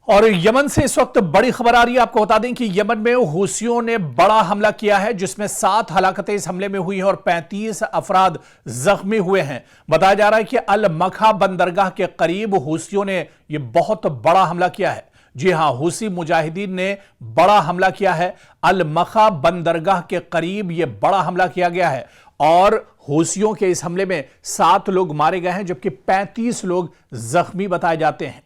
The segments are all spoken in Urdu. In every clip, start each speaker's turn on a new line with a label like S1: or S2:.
S1: اور یمن سے اس وقت بڑی خبر آ رہی ہے۔ آپ کو بتا دیں کہ یمن میں حوثیوں نے بڑا حملہ کیا ہے جس میں 7 ہلاکتیں اس حملے میں ہوئی ہیں اور 35 افراد زخمی ہوئے ہیں۔ بتایا جا رہا ہے کہ المخا بندرگاہ کے قریب حوثیوں نے یہ بہت بڑا حملہ کیا ہے۔ جی ہاں، حوثی مجاہدین نے بڑا حملہ کیا ہے۔ المخا بندرگاہ کے قریب یہ بڑا حملہ کیا گیا ہے اور حوثیوں کے اس حملے میں 7 لوگ مارے گئے ہیں جبکہ 35 لوگ زخمی بتائے جاتے ہیں۔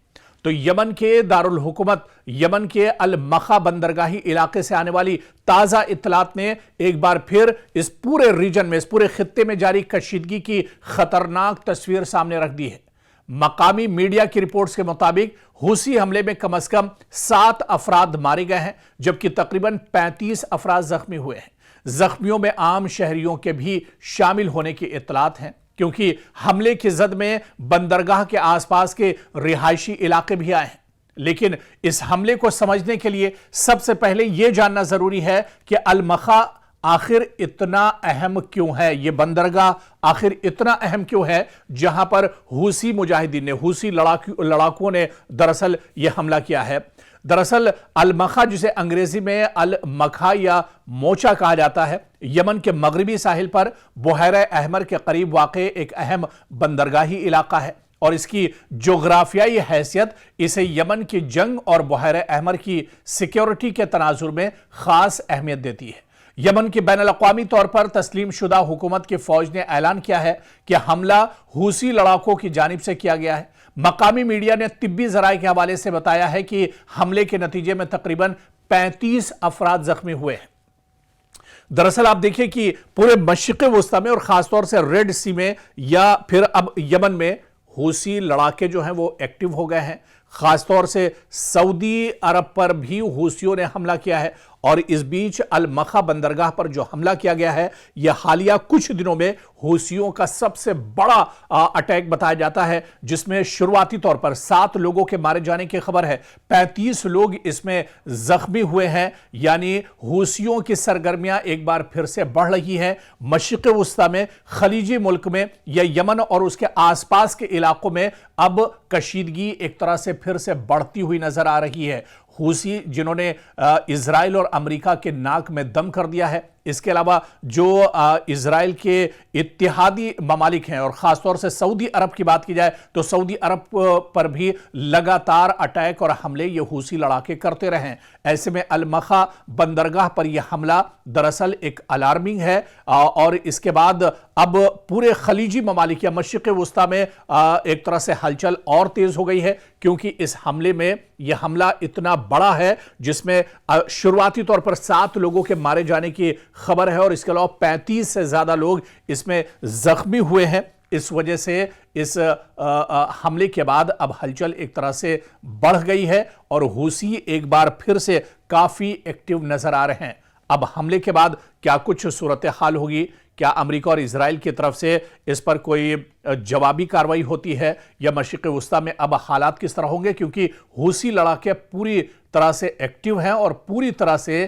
S1: تو یمن کے دارالحکومت یمن کے المخا بندرگاہی علاقے سے آنے والی تازہ اطلاعات نے ایک بار پھر اس پورے ریجن میں، اس پورے خطے میں جاری کشیدگی کی خطرناک تصویر سامنے رکھ دی ہے۔ مقامی میڈیا کی رپورٹس کے مطابق حوثی حملے میں کم از کم 7 افراد مارے گئے ہیں جبکہ تقریباً 35 افراد زخمی ہوئے ہیں۔ زخمیوں میں عام شہریوں کے بھی شامل ہونے کی اطلاعات ہیں کیونکہ حملے کی زد میں بندرگاہ کے آس پاس کے رہائشی علاقے بھی آئے ہیں۔ لیکن اس حملے کو سمجھنے کے لیے سب سے پہلے یہ جاننا ضروری ہے کہ المخا آخر اتنا اہم کیوں ہے، یہ بندرگاہ آخر اتنا اہم کیوں ہے جہاں پر حوثی مجاہدین نے، حوثی لڑاکوؤں نے دراصل یہ حملہ کیا ہے۔ دراصل المخا، جسے انگریزی میں المکھا یا موچا کہا جاتا ہے، یمن کے مغربی ساحل پر بحیرہ احمر کے قریب واقع ایک اہم بندرگاہی علاقہ ہے اور اس کی جغرافیائی حیثیت اسے یمن کی جنگ اور بحیرہ احمر کی سیکیورٹی کے تناظر میں خاص اہمیت دیتی ہے۔ یمن کی بین الاقوامی طور پر تسلیم شدہ حکومت کی فوج نے اعلان کیا ہے کہ حملہ حوثی لڑاکوں کی جانب سے کیا گیا ہے۔ مقامی میڈیا نے طبی ذرائع کے حوالے سے بتایا ہے کہ حملے کے نتیجے میں تقریباً 35 افراد زخمی ہوئے ہیں۔ دراصل آپ دیکھیں کہ پورے مشرق وسطی میں اور خاص طور سے ریڈ سی میں یا پھر اب یمن میں حوثی لڑاکے جو ہیں وہ ایکٹیو ہو گئے ہیں۔ خاص طور سے سعودی عرب پر بھی حوثیوں نے حملہ کیا ہے اور اس بیچ المخا بندرگاہ پر جو حملہ کیا گیا ہے یہ حالیہ کچھ دنوں میں حوثیوں کا سب سے بڑا اٹیک بتایا جاتا ہے، جس میں شروعاتی طور پر 7 لوگوں کے مارے جانے کی خبر ہے، 35 لوگ اس میں زخمی ہوئے ہیں۔ یعنی حوثیوں کی سرگرمیاں ایک بار پھر سے بڑھ رہی ہیں مشرق وسطی میں، خلیجی ملک میں یا یمن اور اس کے آس پاس کے علاقوں میں اب کشیدگی ایک طرح سے پھر سے بڑھتی ہوئی نظر آ رہی ہے۔ حوثی جنہوں نے اسرائیل اور امریکہ کے ناک میں دم کر دیا ہے، اس کے علاوہ جو اسرائیل کے اتحادی ممالک ہیں اور خاص طور سے سعودی عرب کی بات کی جائے تو سعودی عرب پر بھی لگاتار اٹیک اور حملے یہ حوثی لڑاکے کرتے رہے ہیں۔ ایسے میں المخا بندرگاہ پر یہ حملہ دراصل ایک الارمنگ ہے اور اس کے بعد اب پورے خلیجی ممالک یا مشرق وسطی میں ایک طرح سے ہلچل اور تیز ہو گئی ہے کیونکہ اس حملے میں یہ حملہ اتنا بڑا ہے جس میں شروعاتی طور پر 7 لوگوں کے مارے جانے کی خبر ہے اور اس کے علاوہ 35 سے زیادہ لوگ اس میں زخمی ہوئے ہیں۔ اس وجہ سے اس حملے کے بعد اب ہلچل ایک طرح سے بڑھ گئی ہے اور حوثی ایک بار پھر سے کافی ایکٹیو نظر آ رہے ہیں۔ اب حملے کے بعد کیا کچھ صورتحال ہوگی؟ کیا امریکہ اور اسرائیل کی طرف سے اس پر کوئی جوابی کارروائی ہوتی ہے یا مشرق وسطی میں اب حالات کس طرح ہوں گے؟ کیونکہ حوثی لڑاکے پوری طرح سے ایکٹیو ہیں اور پوری طرح سے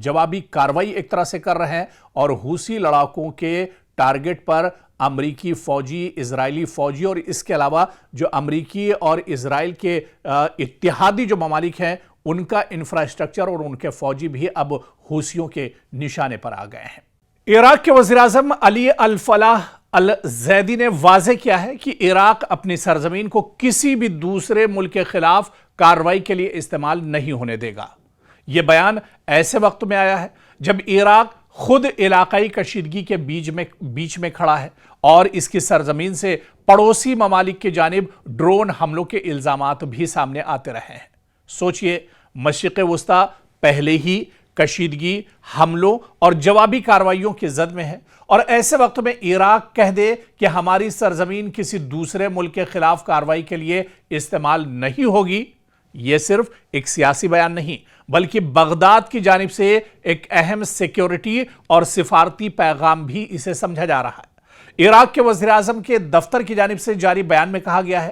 S1: جوابی کارروائی ایک طرح سے کر رہے ہیں اور حوثی لڑاکوں کے ٹارگٹ پر امریکی فوجی، اسرائیلی فوجی اور اس کے علاوہ جو امریکی اور اسرائیل کے اتحادی جو ممالک ہیں ان کا انفراسٹرکچر اور ان کے فوجی بھی اب حوثیوں کے نشانے پر آ گئے ہیں۔ عراق کے وزیراعظم علی الفلاح الزیدی نے واضح کیا ہے کہ عراق اپنی سرزمین کو کسی بھی دوسرے ملک کے خلاف کارروائی کے لیے استعمال نہیں ہونے دے گا۔ یہ بیان ایسے وقت میں آیا ہے جب عراق خود علاقائی کشیدگی کے بیچ میں کھڑا ہے اور اس کی سرزمین سے پڑوسی ممالک کی جانب ڈرون حملوں کے الزامات بھی سامنے آتے رہے ہیں۔ سوچئے، مشرق وسطی پہلے ہی کشیدگی، حملوں اور جوابی کارروائیوں کی زد میں ہے اور ایسے وقت میں عراق کہہ دے کہ ہماری سرزمین کسی دوسرے ملک کے خلاف کارروائی کے لیے استعمال نہیں ہوگی، یہ صرف ایک سیاسی بیان نہیں بلکہ بغداد کی جانب سے ایک اہم سیکیورٹی اور سفارتی پیغام بھی اسے سمجھا جا رہا ہے۔ عراق کے وزیراعظم کے دفتر کی جانب سے جاری بیان میں کہا گیا ہے